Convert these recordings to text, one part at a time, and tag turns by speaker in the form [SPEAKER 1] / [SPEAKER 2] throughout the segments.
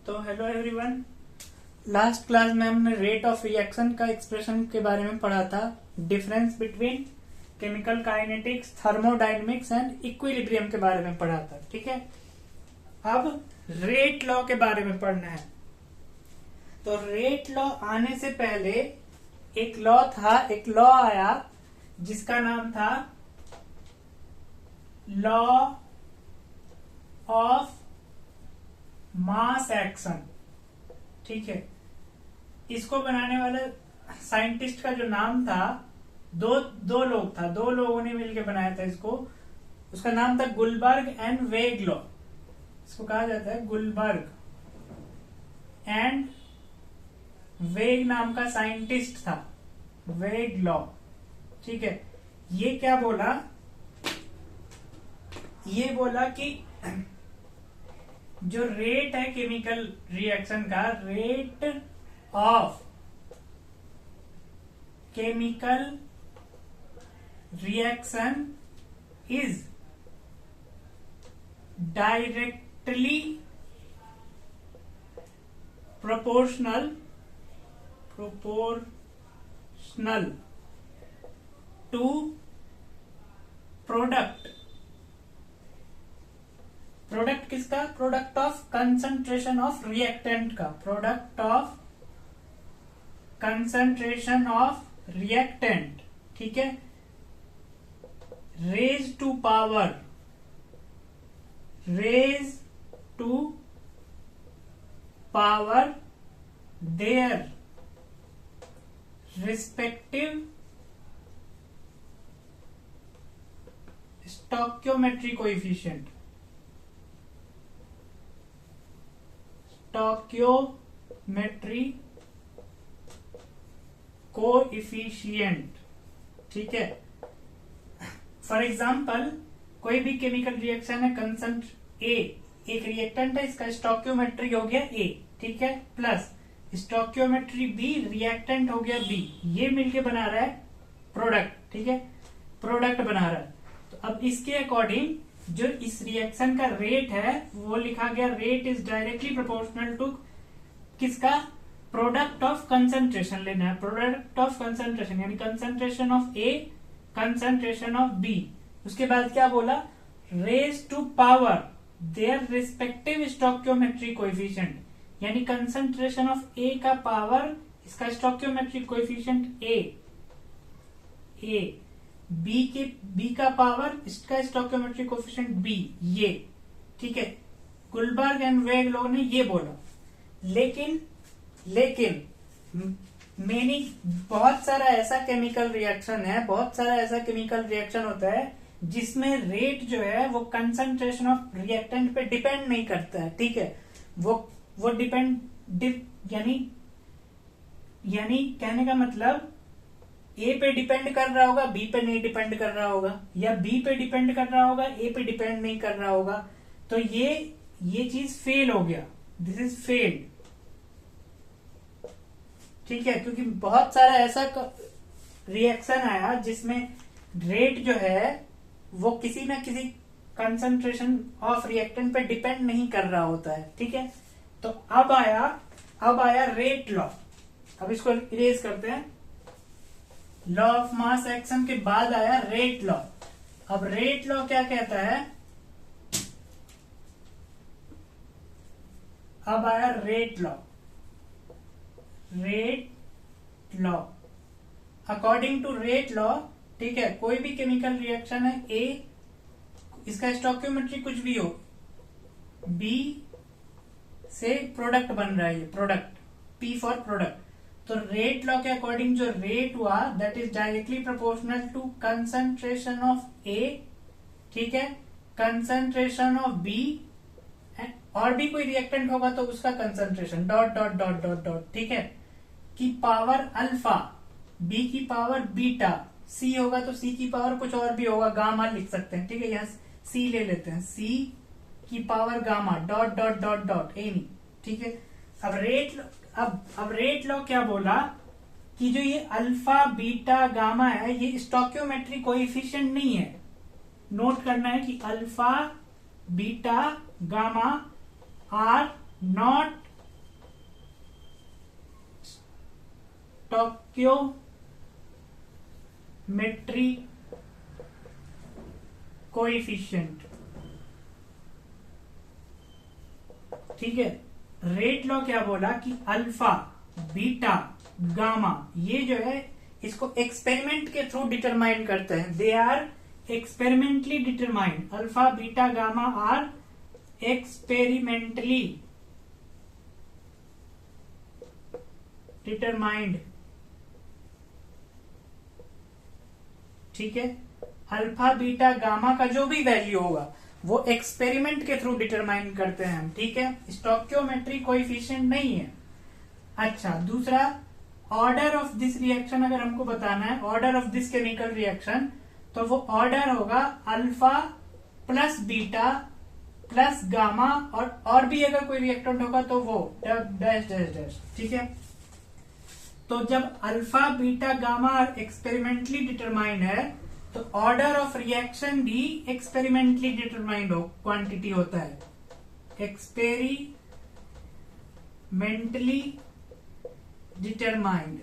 [SPEAKER 1] तो hello everyone. Last class में हमने रेट ऑफ रिएक्शन का एक्सप्रेशन के बारे में पढ़ा था। Difference between chemical kinetics, thermodynamics and equilibrium के बारे में पढ़ा था। ठीक है, अब रेट लॉ के बारे में पढ़ना है। तो रेट लॉ आने से पहले एक लॉ आया जिसका नाम था लॉ ऑफ मास एक्शन। ठीक है, इसको बनाने वाले साइंटिस्ट का जो नाम था, दो लोगों ने मिलकर बनाया था इसको। उसका नाम था गुलबर्ग एंड वेग लॉ। इसको कहा जाता है गुलबर्ग एंड वेग नाम का साइंटिस्ट था, वेग लॉ। ठीक है, ये क्या बोला, ये बोला कि जो रेट है केमिकल रिएक्शन का, rate of chemical reaction is directly proportional to product किसका? Product of concentration of reactant का, product of concentration of reactant. ठीक है, raise to power their respective stoichiometry coefficient. Stoichiometry coefficient. ठीक है, for example कोई भी chemical reaction है, कंसंट ए एक रिएक्टेंट है, इसका स्टोइकियोमेट्री हो गया ए। ठीक है, प्लस स्टोइकियोमेट्री बी, रिएक्टेंट हो गया बी, ये मिलके बना रहा है प्रोडक्ट। ठीक है, प्रोडक्ट बना रहा है। तो अब इसके अकॉर्डिंग जो इस रिएक्शन का रेट है वो लिखा गया, rate is directly proportional to किसका? प्रोडक्ट ऑफ कंसंट्रेशन लेना है, प्रोडक्ट ऑफ कंसंट्रेशन यानी concentration of A, concentration of B. उसके बाद क्या बोला? Raise to power their respective stoichiometry coefficient, यानी कंसंट्रेशन ऑफ ए का पावर, इसका स्टोइकियोमेट्री कोएफिशिएंट ए, बी का पावर, इसका स्टोइकियोमेट्री कोएफिशिएंट बी, ये। ठीक है, गुलबर्ग एंड वेग लोगों ने ये बोला। लेकिन मैंने बहुत सारा ऐसा केमिकल रिएक्शन है, बहुत सारा ऐसा केमिकल रिएक्शन होता है जिसमें रेट जो है वो कंसंट्रेशन ऑफ रिएक्टेंट पे डिपेंड नहीं करता है। ठीक है, वो यानी कहने का मतलब ए पे डिपेंड कर रहा होगा, बी पे नहीं डिपेंड कर रहा होगा, या बी पे डिपेंड कर रहा होगा, ए पे डिपेंड नहीं कर रहा होगा। तो ये चीज फेल हो गया, दिस इज फेल्ड। ठीक है, क्योंकि बहुत सारा ऐसा रिएक्शन आया जिसमें रेट जो है वो किसी ना किसी कंसंट्रेशन ऑफ रिएक्टेंट पे डिपेंड नहीं कर रहा होता है। ठीक है, तो अब आया रेट लॉ। अब इसको इरेज करते हैं। लॉ ऑफ मास एक्शन के बाद आया रेट लॉ। अब रेट लॉ क्या कहता है? अब आया rate law. According to rate law, ठीक है, कोई भी केमिकल रिएक्शन है, ए, इसका स्टोइकियोमेट्री कुछ भी हो, बी से प्रोडक्ट बन रहा है, ये प्रोडक्ट, पी फॉर प्रोडक्ट। तो रेट लॉ के अकॉर्डिंग जो रेट हुआ that is directly proportional to concentration of A, ठीक है, कंसंट्रेशन ऑफ बी, और भी कोई रिएक्टेंट होगा तो उसका concentration dot dot dot dot dot. ठीक है, की पावर अल्फा, बी की पावर बीटा, सी होगा तो सी की पावर कुछ और भी होगा, गामा लिख सकते हैं। ठीक है, यहाँ सी ले लेते हैं, सी की power gamma dot dot dot dot any. ठीक है, अब रेट लॉ क्या बोला कि जो ये अल्फा बीटा गामा है ये स्टोइकियोमेट्री कोएफिशिएंट नहीं है। नोट करना है कि alpha beta gamma are not stoichiometry coefficient. ठीक है, रेट लॉ क्या बोला कि अल्फा, बीटा, गामा, ये जो है इसको एक्सपेरिमेंट के थ्रू डिटरमाइन करते हैं। They are experimentally determined. Alpha, beta, gamma are experimentally determined. ठीक है, अल्फा, बीटा, गामा का जो भी वैल्यू होगा वो एक्सपेरिमेंट के थ्रू डिटरमाइन करते हैं हम। ठीक है, स्टोक्योमेट्री कोएफिशिएंट नहीं है। अच्छा, दूसरा, ऑर्डर ऑफ दिस रिएक्शन अगर हमको बताना है, order of this chemical reaction, तो वो ऑर्डर होगा alpha plus beta plus gamma, और भी अगर कोई रिएक्टेंट होगा तो वो डैश डैश डैश। ठीक है, तो जब alpha, beta, gamma experimentally determined है तो ऑर्डर ऑफ रिएक्शन भी एक्सपेरिमेंटली डिटरमाइंड क्वांटिटी होता है। Experimentally determined.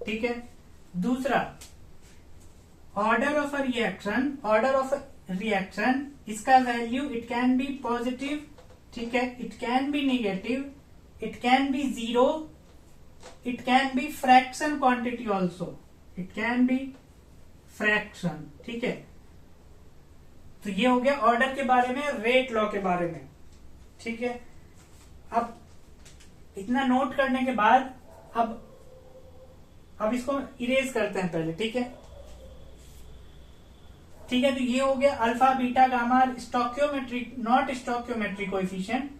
[SPEAKER 1] ठीक है, दूसरा, ऑर्डर ऑफ अ रिएक्शन, इसका value it can be positive, ठीक है, it can be negative, it can be zero, it can be fraction quantity also, it can be fraction। ठीक है, तो ये हो गया ऑर्डर के बारे में, रेट लॉ के बारे में। ठीक है, अब इतना नोट करने के बाद अब इसको इरेज करते हैं पहले। ठीक है, तो ये हो गया alpha, beta, gamma stoichiometry, not stoichiometry coefficient.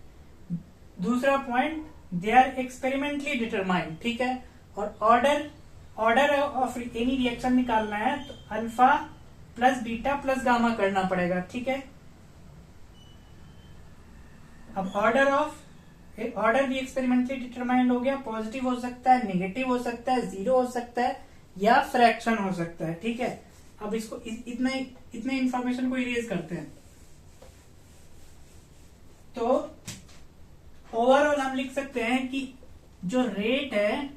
[SPEAKER 1] दूसरा point, they are experimentally determined. ठीक है, और ऑर्डर ऑफ एनी रिएक्शन निकालना है तो alpha plus beta plus gamma करना पड़ेगा। ठीक है, अब ऑर्डर भी एक्सपेरिमेंटली डिटरमाइंड हो गया। पॉजिटिव हो सकता है, नेगेटिव हो सकता है, जीरो हो सकता है या फ्रैक्शन हो सकता है। ठीक है, अब इसको इतने इंफॉर्मेशन को इरेज करते हैं। तो ओवरऑल हम लिख सकते हैं कि जो रेट है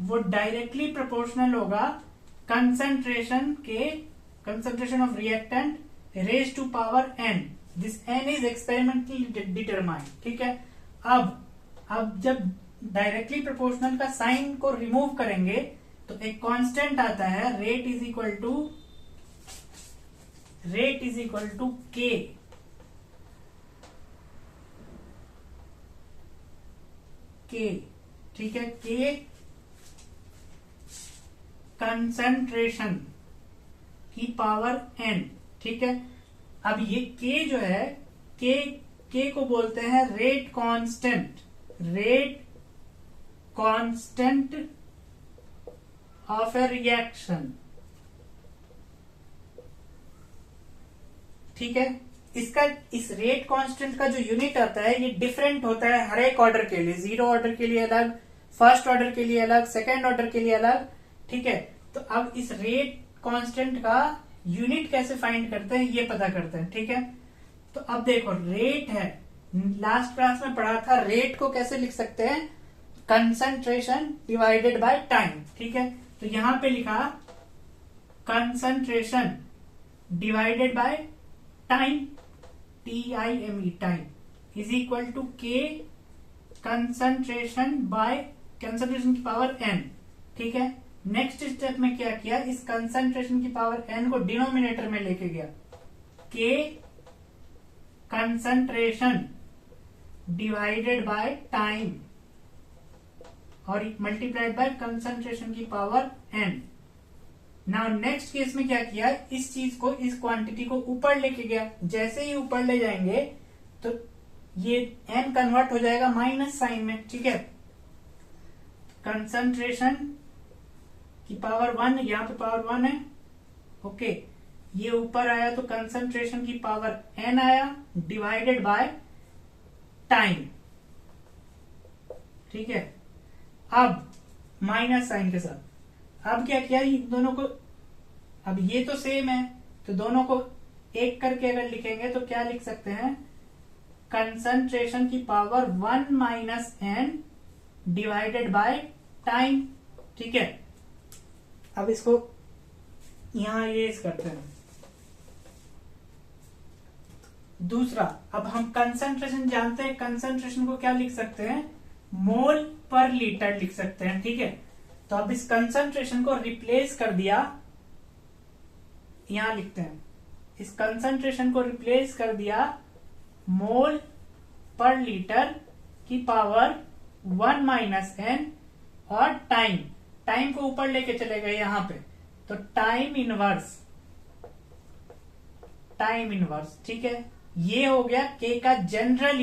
[SPEAKER 1] वो डायरेक्टली प्रोपोर्शनल होगा concentration of reactant raise to power n। This n is experimentally determined. ठीक है, अब जब डायरेक्टली प्रोपोर्शनल का साइन को रिमूव करेंगे तो एक कांस्टेंट आता है, rate is equal to k। ठीक है, के कंसंट्रेशन की पावर n। ठीक है, अब ये के जो है, के को बोलते हैं rate constant of A reaction. ठीक है, इस रेट कांस्टेंट का जो यूनिट आता है ये डिफरेंट होता है हर एक ऑर्डर के लिए। जीरो ऑर्डर के लिए अलग, फर्स्ट ऑर्डर के लिए अलग, सेकेंड ऑर्डर के लिए अलग। ठीक है, तो अब इस रेट कांस्टेंट का यूनिट कैसे फाइंड करते हैं ये पता करते हैं। ठीक है, तो अब देखो, रेट है, लास्ट क्लास में पढ़ा था, रेट को कैसे लिख सकते हैं, कंसंट्रेशन डिवाइडेड बाय टाइम। ठीक है, तो यहां पे लिखा concentration divided by time, TIME, time is equal to K concentration की पावर n। ठीक है, नेक्स्ट स्टेप में क्या किया, इस कंसंट्रेशन की पावर n को डिनोमिनेटर में लेके गया, के कंसंट्रेशन डिवाइडेड बाय टाइम और मल्टीप्लाइड बाय कंसंट्रेशन की power n। Now next case में क्या किया, इस चीज को, इस क्वांटिटी को ऊपर लेके गया। जैसे ही ऊपर ले जाएंगे तो ये n कन्वर्ट हो जाएगा माइनस साइन में। ठीक है, कंसंट्रेशन की पावर 1, यहां पे पावर 1 है। ओके, ये ऊपर आया तो कंसंट्रेशन की पावर n आया डिवाइडेड बाय टाइम। ठीक है, अब माइनस साइन के साथ अब क्या किया, इन दोनों को, अब ये तो सेम है तो दोनों को एक करके अगर लिखेंगे तो क्या लिख सकते हैं, कंसंट्रेशन की power 1 minus n divided by time. ठीक है, अब इसको यहां इरेज करते हैं। दूसरा, अब हम कंसंट्रेशन जानते हैं, कंसंट्रेशन को क्या लिख सकते हैं, मोल पर लीटर लिख सकते हैं। ठीक है, तो अब इस कंसंट्रेशन को रिप्लेस कर दिया, यहां लिखते हैं, इस कंसंट्रेशन को रिप्लेस कर दिया मोल पर लीटर की पावर 1 माइनस एन, और टाइम को ऊपर लेके चले गए यहां पे, तो टाइम इनवर्स। ठीक है, ये हो गया के का general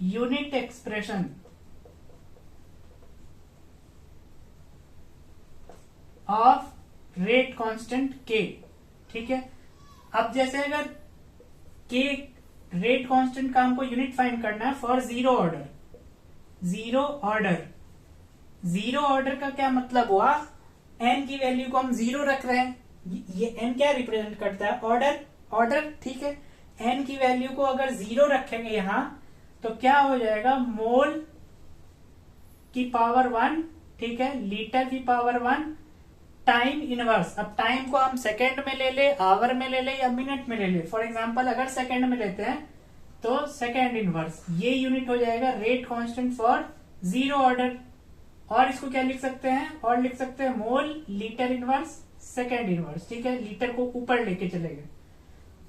[SPEAKER 1] unit expression of rate constant के। ठीक है, अब जैसे अगर के रेट कांस्टेंट का हमको यूनिट फाइंड करना है फॉर जीरो ऑर्डर का क्या मतलब हुआ, एन की वैल्यू को हम जीरो रख रहे हैं, ये एन क्या रिप्रेजेंट करता है, ऑर्डर। ठीक है, एन की वैल्यू को अगर जीरो रखेंगे यहां तो क्या हो जाएगा, मोल की पावर 1, ठीक है, लीटर की पावर 1, टाइम इनवर्स। अब टाइम को हम सेकेंड में ले ले, आवर में ले ले या मिनट में ले ले। फॉर एग्जांपल अगर सेकेंड में लेते हैं तो सेकेंड इनवर्स, ये यूनिट हो जाएगा rate constant for zero order. और इसको क्या लिख सकते हैं, और लिख सकते हैं mole litre inverse second inverse. ठीक है, लीटर को ऊपर लेके चले गए।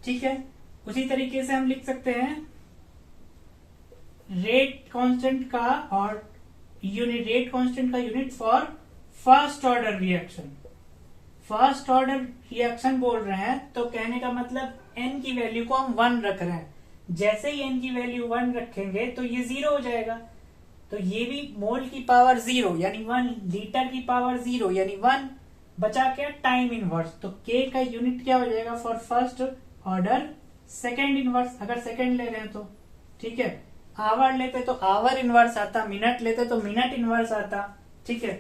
[SPEAKER 1] ठीक है, उसी तरीके से हम लिख सकते हैं रेट कांस्टेंट का और रेट कांस्टेंट का unit for first order reaction बोल रहे हैं, तो कहने का मतलब एन की वैल्यू को हम 1 रख रहे हैं। जैसे ही एन की वैल्यू 1 रखेंगे तो ये 0 हो जाएगा, तो ये भी मोल की पावर 0 यानी 1, लीटर की पावर 0 यानी 1, बचा क्या, टाइम इनवर्स। तो के का यूनिट क्या हो जाएगा for first order, second inverse, अगर सेकेंड ले रहे हैं तो। ठीक है, आवर लेते तो आवर इनवर्स आता, मिनट लेते तो मिनट इनवर्स आता। ठीक है,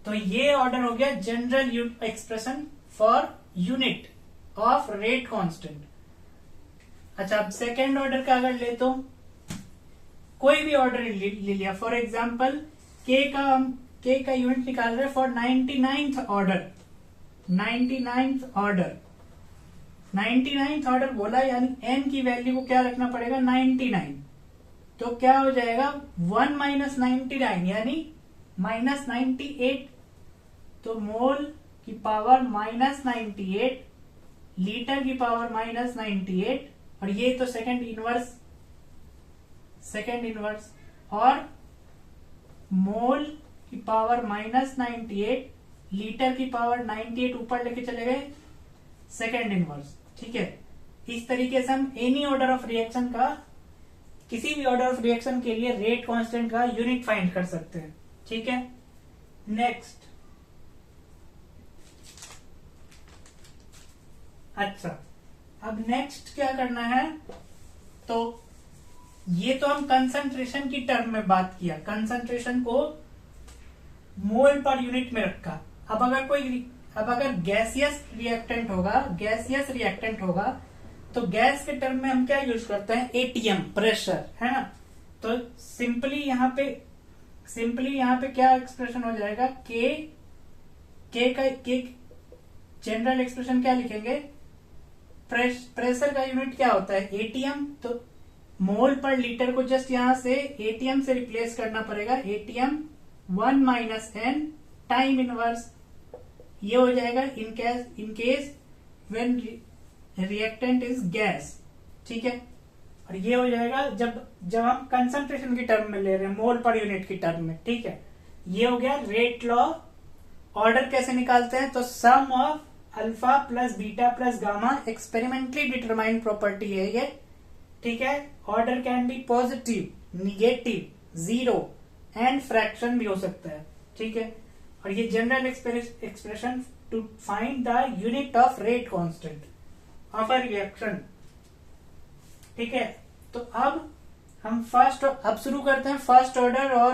[SPEAKER 1] तो ये ऑर्डर हो गया general expression for unit of rate constant. अच्छा, अब सेकेंड ऑर्डर का अगर ले तो कोई भी ऑर्डर ले लिया, फॉर एग्जांपल के का यूनिट निकाल रहे फॉर 99th ऑर्डर बोला, यानी एन की वैल्यू को क्या रखना पड़ेगा, 99। तो क्या हो जाएगा 1 माइनस 99 यानी माइनस 98। तो मोल की पावर माइनस 98, लीटर की पावर माइनस 98, और ये तो सेकेंड इनवर्स, और मोल की पावर माइनस 98, लीटर की पावर 98 ऊपर लेके चले गए सेकेंड इनवर्स। ठीक है, इस तरीके से हम एनी ऑर्डर ऑफ रिएक्शन का, किसी भी ऑर्डर ऑफ रिएक्शन के लिए रेट कांस्टेंट का यूनिट फाइंड कर सकते हैं। ठीक है, नेक्स्ट। अच्छा, अब नेक्स्ट क्या करना है, तो ये तो हम कंसंट्रेशन की टर्म में बात किया, कंसंट्रेशन को मोल पर यूनिट में रखा। अब अगर गैसियस रिएक्टेंट होगा तो गैस के टर्म में हम क्या यूज करते हैं, एटीएम, प्रेशर, है ना। तो सिंपली यहाँ पे क्या एक्सप्रेशन हो जाएगा, के जनरल एक्सप्रेशन क्या लिखेंगे, प्रेशर का यूनिट क्या होता है, एटीएम। तो मोल पर लीटर को जस्ट यहां से एटीएम से रिप्लेस करना पड़ेगा, ATM 1 minus N time inverse. ये हो जाएगा in case when reactant is gas. ठीक है, और ये हो जाएगा जब हम कंसंट्रेशन की टर्म में ले रहे हैं, मोल पर यूनिट की टर्म में। ठीक है, ये हो गया रेट लॉ। ऑर्डर कैसे निकालते हैं, तो sum of alpha plus beta plus gamma experimentally determined property है ये। ठीक है, order can be positive, negative, 0 and fraction भी हो सकता है। ठीक है, और ये general expression to find the unit of rate constant of a reaction. ठीक है, तो अब हम अब शुरू करते हैं फर्स्ट ऑर्डर और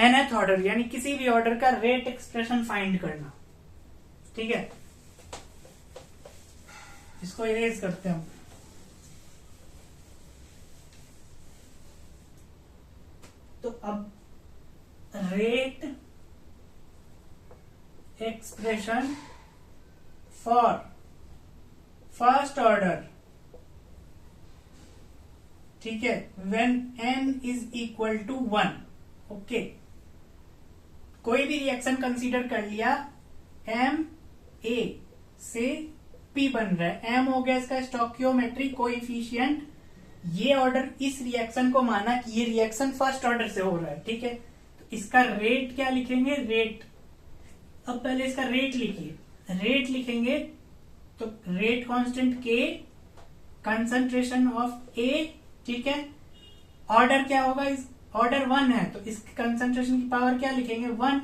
[SPEAKER 1] nth ऑर्डर, यानी किसी भी ऑर्डर का रेट एक्सप्रेशन फाइंड करना। ठीक है, इसको इरेज करते हैं। तो अब rate expression for first order, ठीक है, when n is equal to 1। Okay, कोई भी रिएक्शन कंसीडर कर लिया, एम ए से पी बन रहा है, m हो गया इसका स्टोकियोमेट्रिक कोएफिशिएंट। ये ऑर्डर इस रिएक्शन को माना कि ये रिएक्शन फर्स्ट ऑर्डर से हो रहा है, ठीक है। तो इसका रेट क्या लिखेंगे, रेट, अब पहले इसका रेट लिखिए, रेट लिखेंगे तो रेट कांस्टेंट के, कंसंट्रेशन ऑफ ए, ठीक है। ऑर्डर क्या होगा, इस ऑर्डर 1 है तो इसके कंसंट्रेशन की पावर क्या लिखेंगे, 1,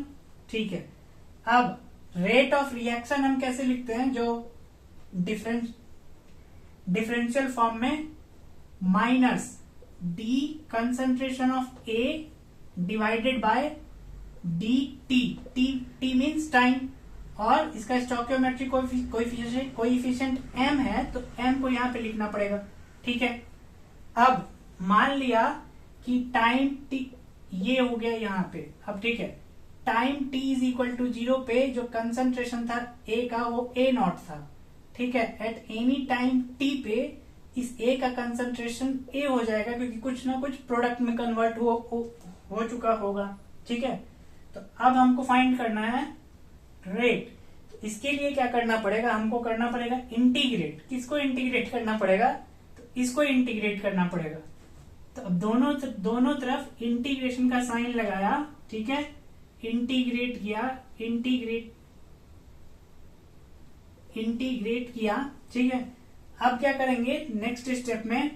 [SPEAKER 1] ठीक है। अब रेट ऑफ रिएक्शन हम कैसे लिखते हैं, जो डिफरेंशियल फॉर्म में minus D concentration of A divided bye D T, T means time, और इसका स्टोकियोमेट्रिक कोएफिशिएंट m है तो m को यहां पे लिखना पड़ेगा, ठीक है। अब मान लिया कि टाइम t ये हो गया यहां पे, अब ठीक है, time t is equal to 0 पे जो कंसंट्रेशन था a का वो a नॉट था, ठीक है। एट एनी टाइम t पे इस a का कंसंट्रेशन a हो जाएगा, क्योंकि कुछ ना कुछ प्रोडक्ट में कन्वर्ट हो चुका होगा, ठीक है। तो अब हमको फाइंड करना है रेट। तो इसके लिए क्या करना पड़ेगा, हमको करना पड़ेगा इंटीग्रेट। किसको इंटीग्रेट करना पड़ेगा, तो इसको इंटीग्रेट करना पड़ेगा। तो अब दोनों तरफ इंटीग्रेशन का साइन लगाया, ठीक है, इंटीग्रेट किया, इंटीग्रेट किया, ठीक है। अब क्या करेंगे, नेक्स्ट स्टेप में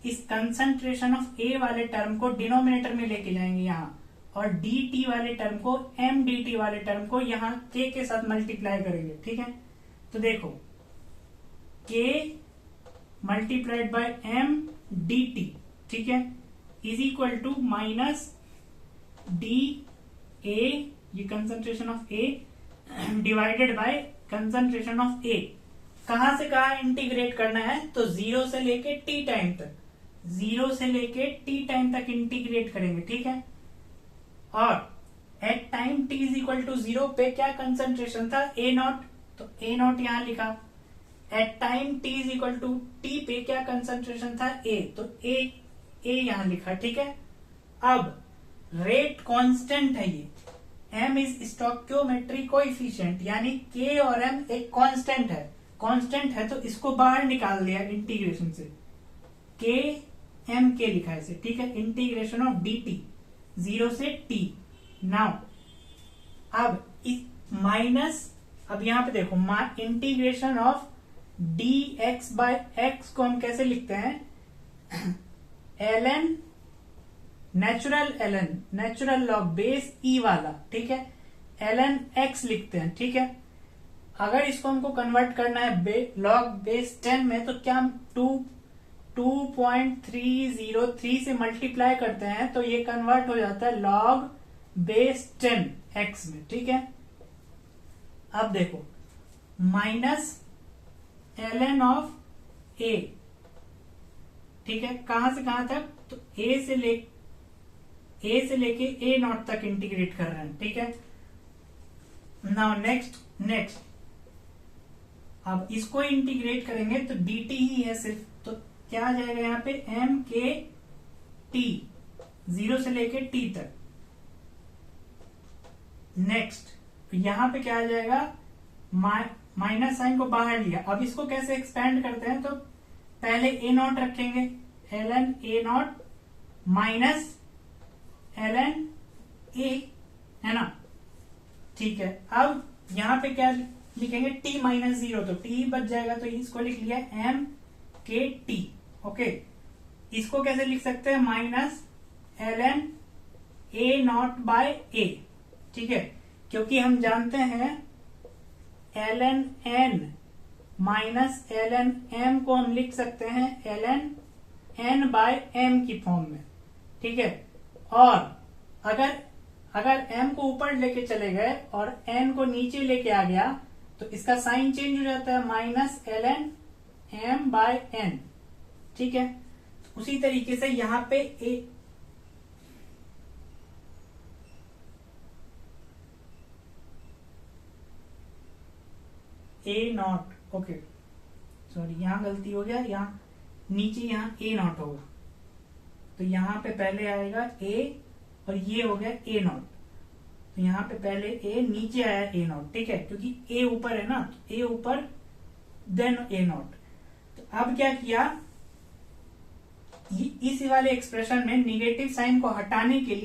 [SPEAKER 1] इस कंसंट्रेशन ऑफ ए वाले टर्म को डिनोमिनेटर में लेके जाएंगे यहां, और डी टी वाले टर्म को, एम डी टी वाले टर्म को यहां के साथ मल्टीप्लाई करेंगे, ठीक है। तो देखो k multiplied by M D T, ठीक है, is equal to minus D A, ये concentration of A, divided by concentration of A. कहां से कहा इंटीग्रेट करना है, तो 0 से लेके टी टाइम तक, 0 से लेके टी टाइम तक इंटीग्रेट करेंगे, ठीक है। और at time t is equal to 0 पे क्या कंसंट्रेशन था, ए नॉट, तो ए नॉट यहां लिखा। At time t is equal to T पे क्या कंसंट्रेशन था, ए, तो ए यहां लिखा, ठीक है। अब रेट कांस्टेंट है ये, m इज स्टोकियोमेट्रिक कोएफिशिएंट, यानी k और m एक कांस्टेंट है, तो इसको बाहर निकाल दिया इंटीग्रेशन से, k m k लिखा है इसे, ठीक है। इंटीग्रेशन ऑफ dt 0 से t। नाउ अब इस माइनस, अब यहां पे देखो integration of dx by x को हम कैसे लिखते हैं, ln natural log base e वाला, ठीक है, ln x लिखते हैं, ठीक है। अगर इसको हमको कन्वर्ट करना है लॉग बेस 10 में, तो क्या हम 2.303 से मल्टीप्लाई करते हैं तो ये कन्वर्ट हो जाता है लॉग बेस 10 x में, ठीक है। अब देखो माइनस ln ऑफ a, ठीक है, कहां से कहां तक, तो a से लेके a नॉट तक इंटीग्रेट कर रहे हैं, ठीक है। नाउ नेक्स्ट अब इसको इंटीग्रेट करेंगे तो dt ही है सिर्फ, तो क्या आ जाएगा यहाँ पे m k t, 0 से लेके t तक। नेक्स्ट यहां पे क्या आ जाएगा, माइनस साइन को बाहर लिया। अब इसको कैसे एक्सपेंड करते हैं, तो पहले a नॉट रखेंगे, ln a not minus ln a, है ना, ठीक है। अब यहां पे क्या लिखेंगे, t माइनस 0, तो t बच जाएगा, तो इसको लिख लिया m k t, ओके। इसको कैसे लिख सकते हैं, minus ln a naught by a, ठीक है, क्योंकि हम जानते हैं ln n minus ln m को हम लिख सकते हैं ln n बाय m की फॉर्म में, ठीक है। और अगर m को ऊपर लेके चले गए और n को नीचे लेके आ गया तो इसका साइन चेंज हो जाता है, minus ln m by n, ठीक है। उसी तरीके से यहां पे ए नॉट, ओके सॉरी यहाँ गलती हो गया, यहाँ नीचे यहाँ ए नॉट होगा, तो यहाँ पे पहले आएगा ए और ये हो गया ए नॉट, तो यहाँ पे पहले ए नीचे आया ए नॉट, ठीक है, क्योंकि ए ऊपर है ना, ए ऊपर देन ए नॉट। तो अब क्या किया, इस वाले एक्सप्रेशन में नेगेटिव साइन को हटाने के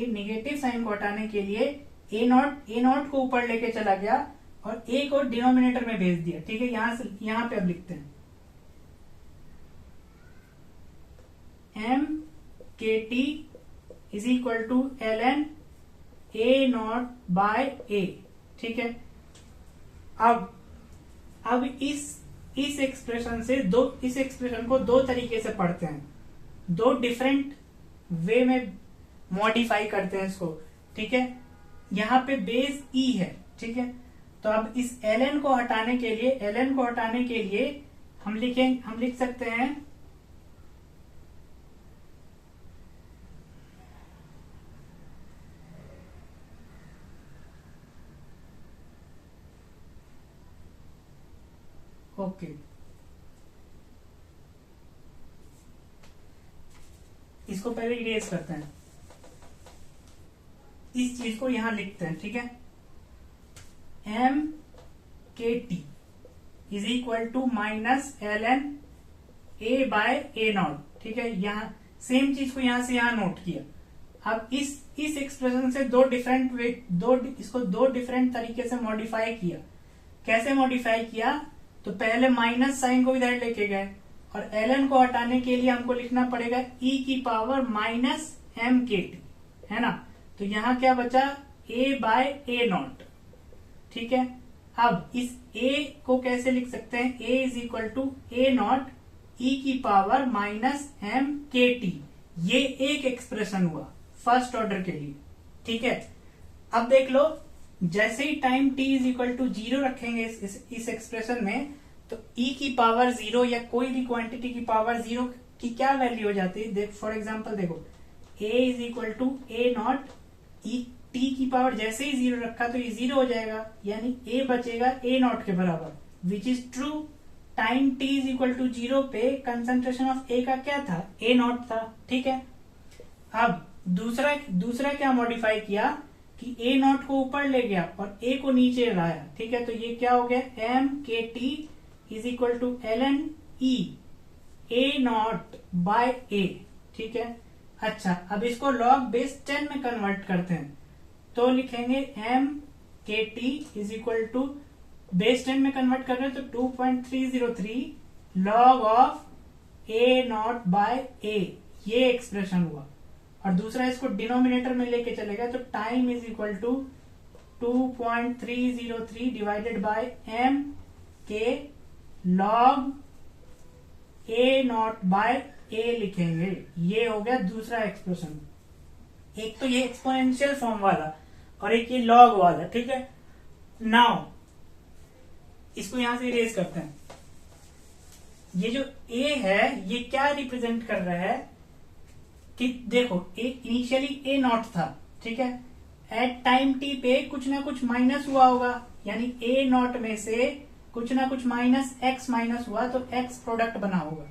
[SPEAKER 1] लिए ए नॉट को ऊपर लेके चला गया और ए को डिनोमिनेटर में भेज दिया, ठीक है। यहां पे अब लिखते हैं M K T is equal to L N A naught by A, ठीक है। अब इस एक्सप्रेशन को दो तरीके से पढ़ते हैं, दो डिफरेंट वे में मॉडिफाई करते हैं इसको, ठीक है। यहाँ पे बेस ई है, ठीक है, तो अब इस ln को हटाने के लिए हम लिख सकते हैं ओके इसको पहले इरेज करते हैं, इस चीज को यहां लिखते हैं, ठीक है। M K T is equal to minus L N A by A naught, ठीक है। यहां सेम चीज को यहां से यहां नोट किया। अब इस एक्सप्रेशन से दो डिफरेंट तरीके से मॉडिफाई किया। कैसे मॉडिफाई किया, तो पहले माइनस साइन को इधर लेके गए और ln को हटाने के लिए हमको लिखना पड़ेगा e की power minus M K T, है ना। तो यहां क्या बचा, a बाय ए नॉट, ठीक है। अब इस a को कैसे लिख सकते हैं, a is equal to A naught e की power minus M K T. ये एक एक्सप्रेशन हुआ फर्स्ट ऑर्डर के लिए, ठीक है। अब देख लो, जैसे ही time t is equal to 0 रखेंगे इस एक्सप्रेशन में, तो e की पावर 0 या कोई भी क्वांटिटी की पावर 0 की क्या वैल्यू हो जाती है। देख फॉर एग्जांपल देखो, a is equal to A naught, t की पावर जैसे ही 0 रखा तो ये 0 हो जाएगा, यानी a बचेगा ए नॉट के बराबर, which is true. Time t is equal to 0 पे कंसंट्रेशन ऑफ a का क्या था, ए नॉट था, ठीक है। अब दूसरा क्या मॉडिफाई किया कि ए नॉट को ऊपर ले गया और ए को नीचे लाया, ठीक है। तो ये क्या हो गया, M K T is equal to L N E A naught by A, ठीक है। अच्छा, अब इसको लॉग बेस 10 में कन्वर्ट करते हैं, तो लिखेंगे M K T is equal to base 10 में कन्वर्ट कर रहे हैं तो 2.303 log of A naught by A, ये एक्सप्रेशन हुआ। और दूसरा इसको डिनोमिनेटर में लेके चलेगा तो time is equal to 2.303 divided by M K log A naught by A लिखेंगे। ये हो गया दूसरा एक्सप्रेशन। एक तो ये एक्सपोनेंशियल फॉर्म वाला और एक ये लॉग वाला, ठीक है। नाउ इसको यहां से इरेज करते हैं। ये जो a है ये क्या रिप्रेजेंट कर रहा है कि देखो इनिशियली ए नॉट था, ठीक है। एट टाइम t पे कुछ ना कुछ माइनस हुआ होगा, यानी ए नॉट में से कुछ ना कुछ माइनस एक्स माइनस हुआ तो एक्स प्रोडक्ट बना होगा।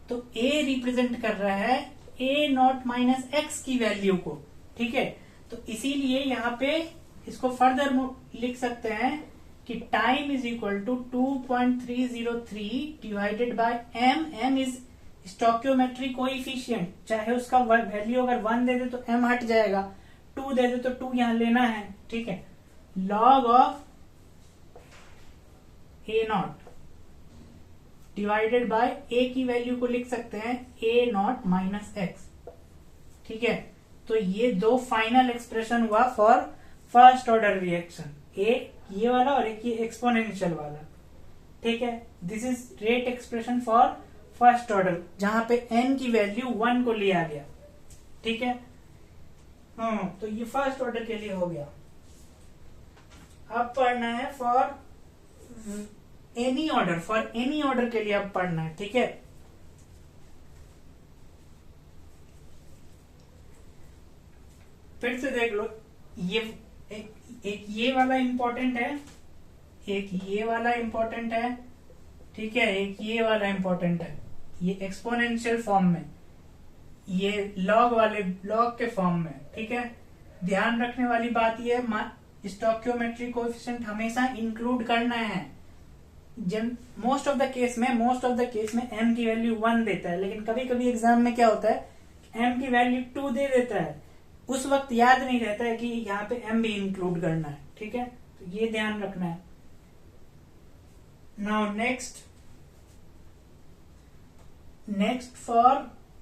[SPEAKER 1] तो a रिप्रेजेंट कर रहा है ए नॉट माइनस एक्स की वैल्यू को, ठीक है। तो इसीलिए यहाँ पे इसको फर्दर लिख सकते हैं कि time is equal to 2.303 divided by M. M is stoichiometry coefficient, चाहे उसका वैल्यू अगर 1 दे दे तो m हट जाएगा, 2 दे दे तो 2 यहां लेना है, ठीक है। Log of A naught divided by A की वैल्यू को लिख सकते हैं ए नॉट माइनस एक्स, ठीक है। तो ये दो फाइनल एक्सप्रेशन हुआ फॉर फर्स्ट ऑर्डर रिएक्शन, एक ये वाला और एक ये एक्सपोनेंशियल वाला, ठीक है। This is rate expression for first order जहां पे n की वैल्यू 1 को लिया गया, ठीक है। तो ये फर्स्ट ऑर्डर के लिए हो गया। अब पढ़ना है फॉर एनी ऑर्डर के लिए अब पढ़ना है, ठीक है। फिर से देख लो, ये एक ये वाला इंपॉर्टेंट है, एक ये वाला इंपॉर्टेंट है, ठीक है, एक ये वाला इंपॉर्टेंट है, ये एक्सपोनेंशियल फॉर्म में, ये लॉग के फॉर्म में, ठीक है। ध्यान रखने वाली बात ये है, स्टोइकियोमेट्रिक कोएफिशिएंट हमेशा इंक्लूड करना है। जब मोस्ट ऑफ द केस में m की वैल्यू 1 देता है, लेकिन कभी कभी एग्जाम में क्या होता है, m की वैल्यू 2 दे देता है, उस वक्त याद नहीं रहता है कि यहाँ पे m भी इंक्लूड करना है, ठीक है, तो ये ध्यान रखना है। नाउ नेक्स्ट फॉर,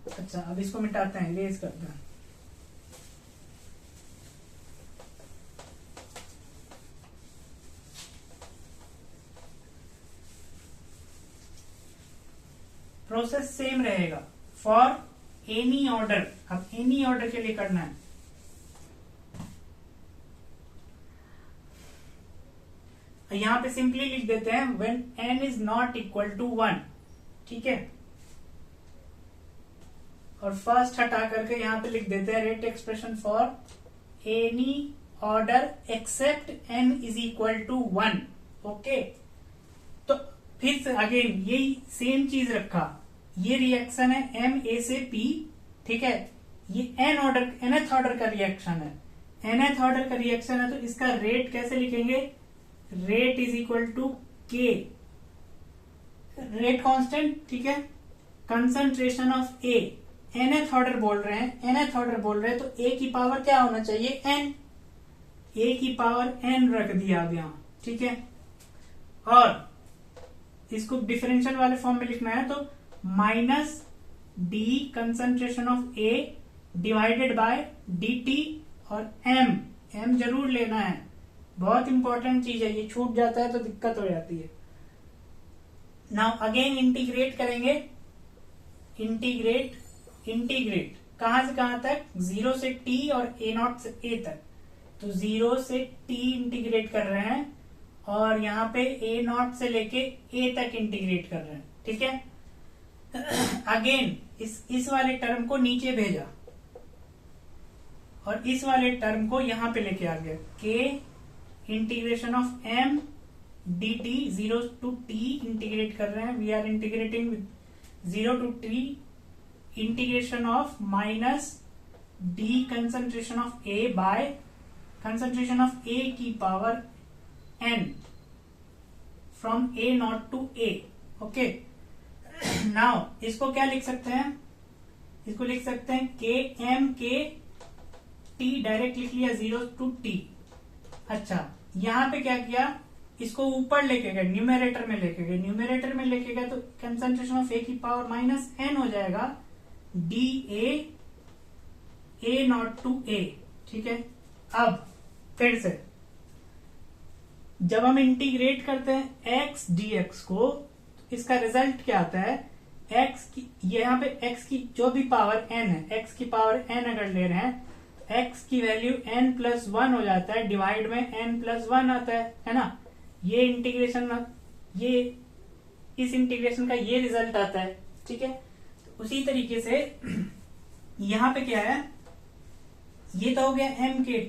[SPEAKER 1] अच्छा अब इसको मिटाते हैं, इरेज करते हैं। प्रोसेस सेम रहेगा फॉर एनी ऑर्डर। अब एनी ऑर्डर के लिए करना है, यहां पे सिंपली लिख देते हैं when n is not equal to 1, ठीक है, और फर्स्ट हटा करके यहां पे लिख देते हैं rate expression for any order except n is equal to 1। Okay, तो फिर से अगेन यही सेम चीज रखा, ये रिएक्शन है m a से p, ठीक है, ये nth ऑर्डर का रिएक्शन है, nth ऑर्डर का रिएक्शन है, तो इसका रेट कैसे लिखेंगे, rate is equal to k, rate constant, ठीक है, concentration of a, nth order बोल रहे हैं, तो a की पावर क्या होना चाहिए, n, a की पावर n रख दिया अब यहां, ठीक है, और इसको डिफरेंशियल वाले फॉर्म में लिखना है, तो minus d concentration of a divided by dt, और m जरूर लेना है, बहुत इंपॉर्टेंट चीज है, ये छूट जाता है तो दिक्कत हो जाती है। नाउ अगेन इंटीग्रेट करेंगे, इंटीग्रेट कहां से कहां तक, 0 से t और a0 से a तक, तो 0 से t इंटीग्रेट कर रहे हैं और यहाँ पे a0 से लेके a तक इंटीग्रेट कर रहे हैं, ठीक है। अगेन इस वाले टर्म को नीचे भेजा और इस वाले टर्म को यहां पे लेके आ गया, k integration of m dt, 0 to t integrate कर रहे हैं, we are integrating 0 to t integration of minus d concentration of a by concentration of a की power n from a naught to a। Okay, now इसको क्या लिख सकते हैं, इसको लिख सकते हैं k m k t, direct लिख लिया 0 टू t। अच्छा, यहां पे क्या किया, इसको ऊपर लेके गए, न्यूमेरेटर में लेके गए, तो कंसंट्रेशन ऑफ a की पावर माइनस n हो जाएगा dA a naught to a, ठीक है। अब फिर से जब हम इंटीग्रेट करते हैं x dx को, तो इसका रिजल्ट क्या आता है, x की, यहाँ पे x की जो भी पावर n है, x की पावर n अगर ले रहे हैं, x की वैल्यू n प्लस 1 हो जाता है, डिवाइड में n प्लस 1 आता है ना, ये इंटीग्रेशन, ये इस इंटीग्रेशन का ये रिजल्ट आता है, ठीक है। तो उसी तरीके से यहां पे क्या है, ये तो हो गया m के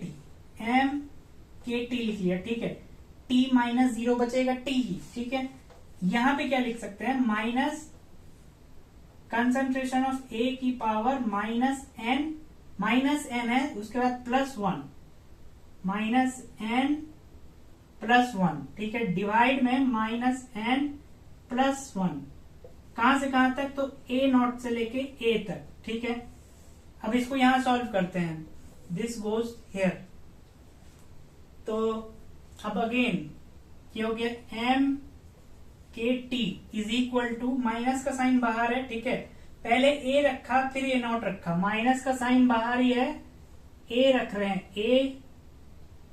[SPEAKER 1] t लिख लिया, ठीक है, t माइनस 0 बचेगा t ही, ठीक है। यहां पे क्या लिख सकते हैं, माइनस कंसंट्रेशन ऑफ a की पावर माइनस n है, उसके बाद प्लस 1, माइनस n प्लस 1, ठीक है, डिवाइड में माइनस n प्लस 1, कहां से कहां तक, तो a नॉट से लेके a तक, ठीक है। अब इसको यहां सॉल्व करते हैं, दिस गोज हियर, तो अब अगेन ये हो गया m के t is equal to, minus का साइन बाहर है, ठीक है, पहले a रखा फिर a नॉट रखा, माइनस का साइन बाहर ही है, a रख रहे हैं, a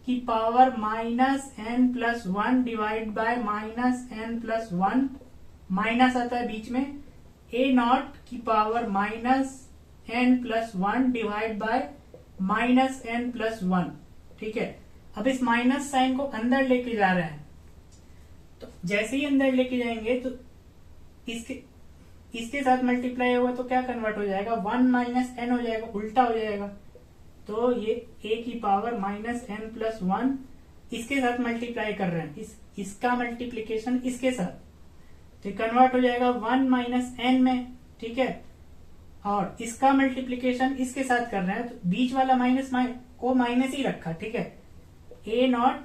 [SPEAKER 1] की power minus n plus 1 divide by minus n plus 1, minus आता है बीच में, a नॉट की power minus n plus 1 divide by minus n plus 1, ठीक है। अब इस माइनस साइन को अंदर लेके जा रहे हैं, तो जैसे ही अंदर लेके जाएंगे तो इसके साथ मल्टीप्लाई होगा तो क्या कन्वर्ट हो जाएगा, 1 माइनस n हो जाएगा, उल्टा हो जाएगा, तो ये a की पावर माइनस n प्लस 1 इसके साथ मल्टीप्लाई कर रहे हैं, इसका मल्टीप्लीकेशन इसके साथ, तो कन्वर्ट हो जाएगा 1 माइनस एन में, ठीक है। और इसका मल्टीप्लीकेशन इसके साथ कर रहे हैं, तो बीच वाला माइनस को माइनस ही रखा, ठीक है। A naught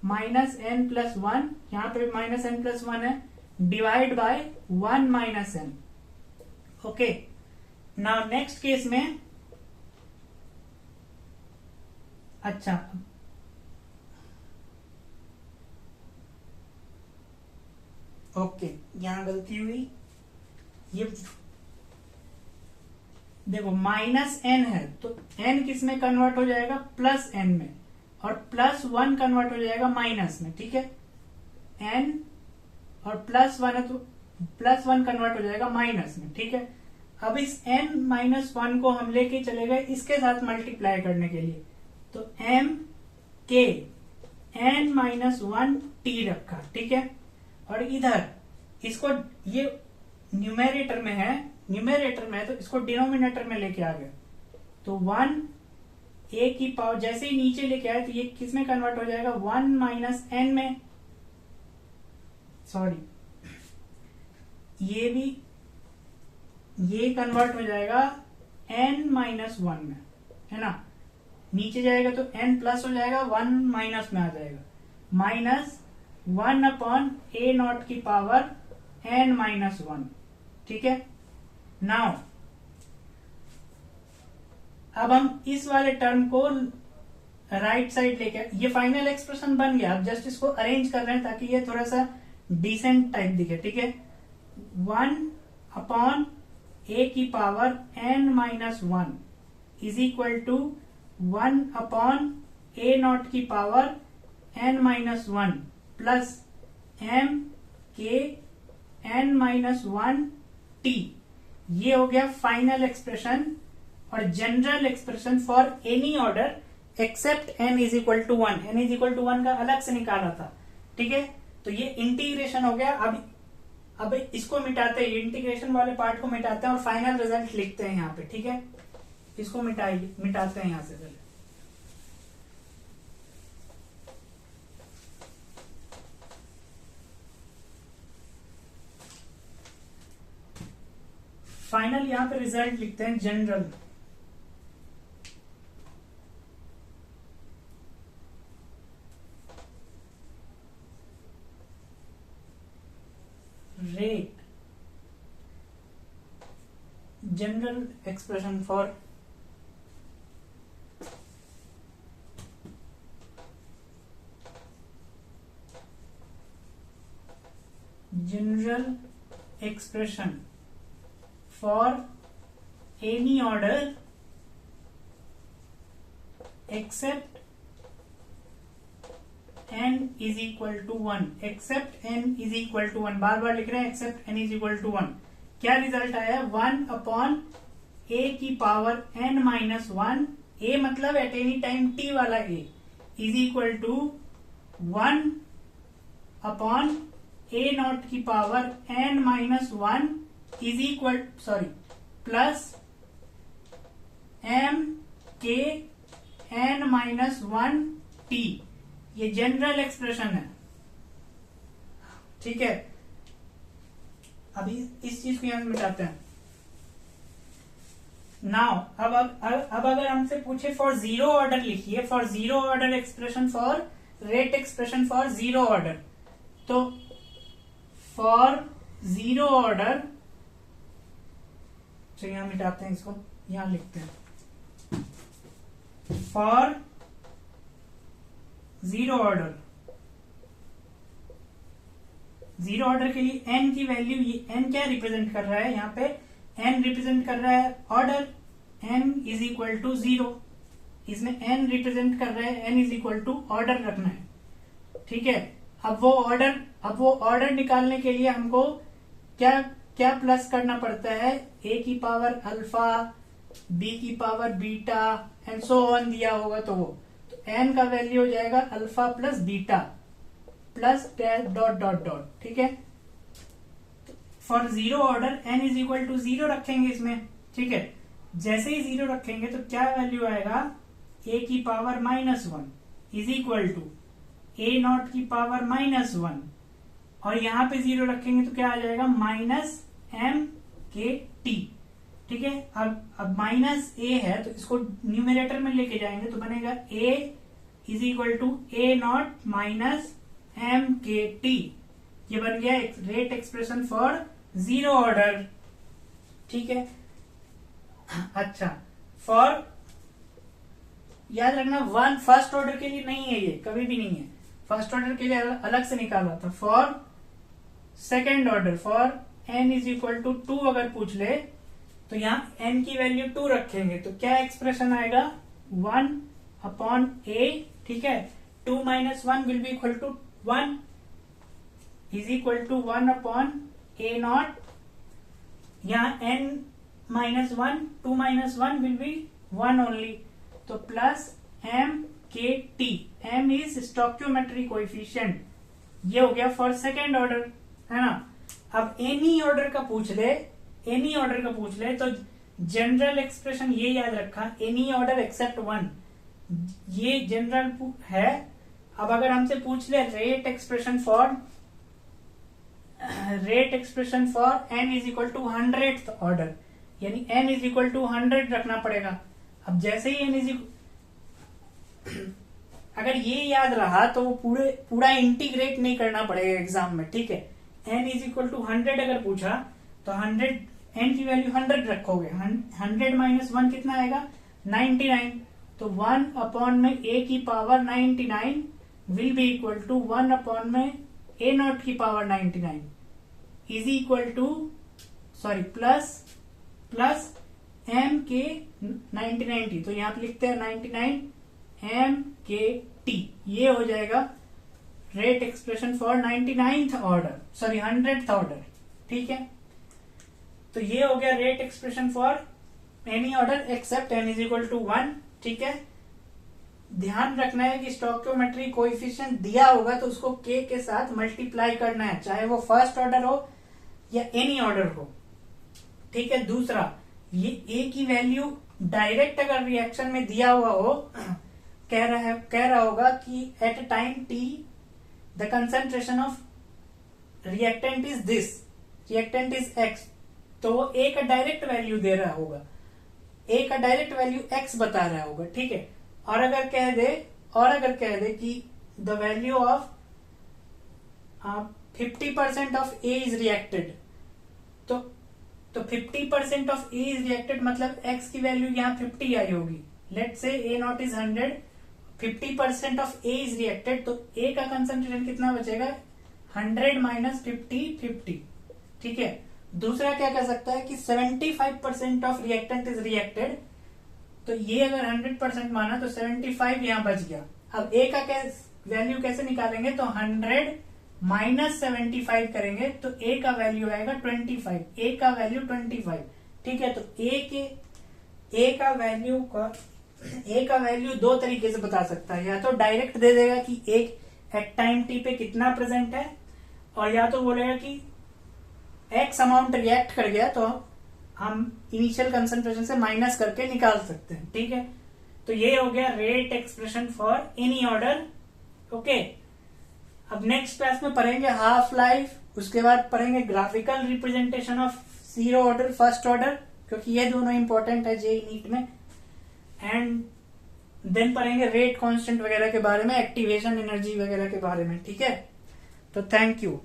[SPEAKER 1] minus N plus 1, यहां पे माइनस एन प्लस 1 है, divide by 1 minus N. Okay, now next case में, अच्छा ओके, यहां गलती हुई, ये देखो माइनस एन है तो एन किस में कन्वर्ट हो जाएगा, प्लस एन में, और प्लस 1 कन्वर्ट हो जाएगा माइनस में, ठीक है। एन और प्लस 1 है तो प्लस 1 कन्वर्ट हो जाएगा माइनस में, ठीक है। अब इस n माइनस 1 को हम लेके चले गए इसके साथ मल्टीप्लाई करने के लिए, तो m k n minus 1 t रखा, ठीक है। और इधर इसको, ये न्यूमेरेटर में है, तो इसको डिनोमिनेटर में लेके आ गए, तो 1 a की पावर जैसे ही नीचे लेके आए तो ये किस में कन्वर्ट हो जाएगा, 1 माइनस एन में, सॉरी ये कन्वर्ट हो जाएगा n माइनस 1 में, है ना। नीचे जाएगा तो n प्लस हो जाएगा, 1 माइनस में आ जाएगा, माइनस 1 अपॉन ए नॉट की पावर n माइनस 1, ठीक है। नाउ अब हम इस वाले टर्म को राइट साइड लेके, ये फाइनल एक्सप्रेशन बन गया, अब जस्ट इसको अरेंज कर रहे हैं ताकि ये थोड़ा सा डिसेंट टाइप दिखे, ठीक है। 1 अपॉन ए की power n minus 1 is equal to 1 upon A naught की power n minus 1 plus m k n minus 1 t। ये हो गया फाइनल एक्सप्रेशन और general expression for any order except n is equal to 1। n is equal to 1 का अलग से निकाला था, ठीक है। तो ये इंटीग्रेशन हो गया। अब इसको मिटाते हैं, इंटीग्रेशन वाले पार्ट को मिटाते हैं और फाइनल रिजल्ट लिखते हैं यहाँ पे, ठीक है। इसको मिटाते हैं यहां से पहले। फाइनल यहां पे रिजल्ट लिखते हैं general. Rate general expression for any order except n is equal to 1, except n is equal to 1, बार बार लिख रहे हैं except n is equal to 1। क्या रिजल्ट आया, 1 अपॉन a की पावर n माइनस 1, a मतलब एट एनी टाइम t वाला a, is equal to 1 upon a naught की power n minus 1 is equal, sorry, plus m k n minus 1 t। ये general expression है, ठीक है। अभी इस चीज को यहां मिटाते हैं। नाउ अब अगर हमसे पूछे फॉर जीरो ऑर्डर लिखिए, for zero order expression for rate expression for zero order, तो फॉर जीरो ऑर्डर, तो यहां मिटाते हैं इसको, यहां लिखते हैं for zero order. Zero order के लिए n की वैल्यू, ये n क्या रिप्रेजेंट कर रहा है, यहाँ पे n रिप्रेजेंट कर रहा है order, n is equal to 0, इसमें n रिप्रेजेंट कर रहा है, n is equal to order रखना है, ठीक है। अब वो ऑर्डर निकालने के लिए हमको क्या प्लस करना पड़ता है, a की पावर अल्फा, b की power beta and so on दिया होगा, तो n का वैल्यू हो जाएगा alpha plus beta plus dot dot dot, ठीक है। For zero order n is equal to 0 रखेंगे इसमें, ठीक है। जैसे ही 0 रखेंगे तो क्या वैल्यू आएगा, a की power minus 1 is equal to A naught की पावर -1 और यहां पे 0 रखेंगे तो क्या आ जाएगा -m/k/t। ठीक है, अब -a है तो इसको न्यूमरेटर में लेके जाएंगे तो बनेगा a is equal to a नॉट -m/k/t। ये बन गया rate expression for zero order. ठीक है, अच्छा, फॉर याद रखना वन फर्स्ट ऑर्डर के लिए नहीं है, ये कभी भी नहीं है, फर्स्ट ऑर्डर के लिए अलग से निकाला था। For second order for n is equal to 2 अगर पूछ ले तो यहाँ n की वैल्यू 2 रखेंगे तो क्या एक्सप्रेशन आएगा 1/a। ठीक है, 2 - 1 will be equal to 1 is equal to 1/a naught. यहाँ n -1 2 - 1 विल बी 1 ओनली, तो plus m/k/t। m is stoichiometry coefficient. ये हो गया फॉर सेकेंड ऑर्डर, है ना। अब एनी ऑर्डर का पूछ ले तो जनरल एक्सप्रेशन ये याद रखा, एनी ऑर्डर एक्सेप्ट 1, ये जनरल है। अब अगर हमसे पूछ ले rate expression for n is equal to 100th order, यानी n इज इक्वल टू 100 रखना पड़ेगा। अब जैसे ही n इज अगर ये याद रहा तो वो पूरा इंटीग्रेट नहीं करना पड़ेगा एग्जाम में। ठीक है, n इज इक्वल टू 100 अगर पूछा तो 100 n की वैल्यू 100 रखोगे, 100 - 1 कितना आएगा 99, तो 1 में a की power 99 will be equal to 1 में a नॉट की power 99 is equal to plus m/k/99t। तो यहाँ पे लिखते हैं 99 m/k/t। ये हो जाएगा rate expression for 100th order. ठीक है, तो ये हो गया rate expression for any order except n is equal to 1। ठीक है, ध्यान रखना है कि स्टोक्योमेट्री कोएफिशिएंट दिया होगा तो उसको k के साथ मल्टीप्लाई करना है, चाहे वो फर्स्ट ऑर्डर हो या एनी ऑर्डर हो। ठीक है, दूसरा ये a की वैल्यू डायरेक्ट अगर रिएक्शन में दिया हुआ हो, कह रहा होगा कि at time t the concentration of reactant is this, reactant is x, तो वो a का डायरेक्ट वैल्यू दे रहा होगा, a का डायरेक्ट वैल्यू x बता रहा होगा। ठीक है, और अगर कह दे कि the value of 50% of a is reacted, तो 50% ऑफ a इज रिएक्टेड मतलब x की वैल्यू यहाँ 50 आई होगी। Let's say a not is 100, 50% of a is reacted, तो a का कंसेंट्रेशन कितना बचेगा 100 - 50। ठीक है, दूसरा क्या कर सकता है कि 75% ऑफ रिएक्टेंट इज रिएक्टेड, तो ये अगर 100% माना तो 75 यहां बच गया। अब a का वैल्यू कैसे निकालेंगे, तो 100 - 75 करेंगे तो a का वैल्यू आएगा 25, a का वैल्यू 25। ठीक है, तो a का वैल्यू दो तरीके से बता सकता है, या तो डायरेक्ट दे देगा कि एक एट टाइम t पे कितना प्रेजेंट है, और या तो बोलेगा कि x अमाउंट रिएक्ट कर गया तो हम इनिशियल कंसंट्रेशन से माइनस करके निकाल सकते हैं। ठीक है, तो ये हो गया rate expression for any order. Okay, अब नेक्स्ट क्लास में पढ़ेंगे हाफ लाइफ, उसके बाद पढ़ेंगे graphical representation of zero order first order, क्योंकि ये दोनों इंपॉर्टेंट है जेईई नीट में, एंड देन पढ़ेंगे रेट कांस्टेंट वगैरह के बारे में, एक्टिवेशन एनर्जी वगैरह के बारे में। ठीक है, तो थैंक यू।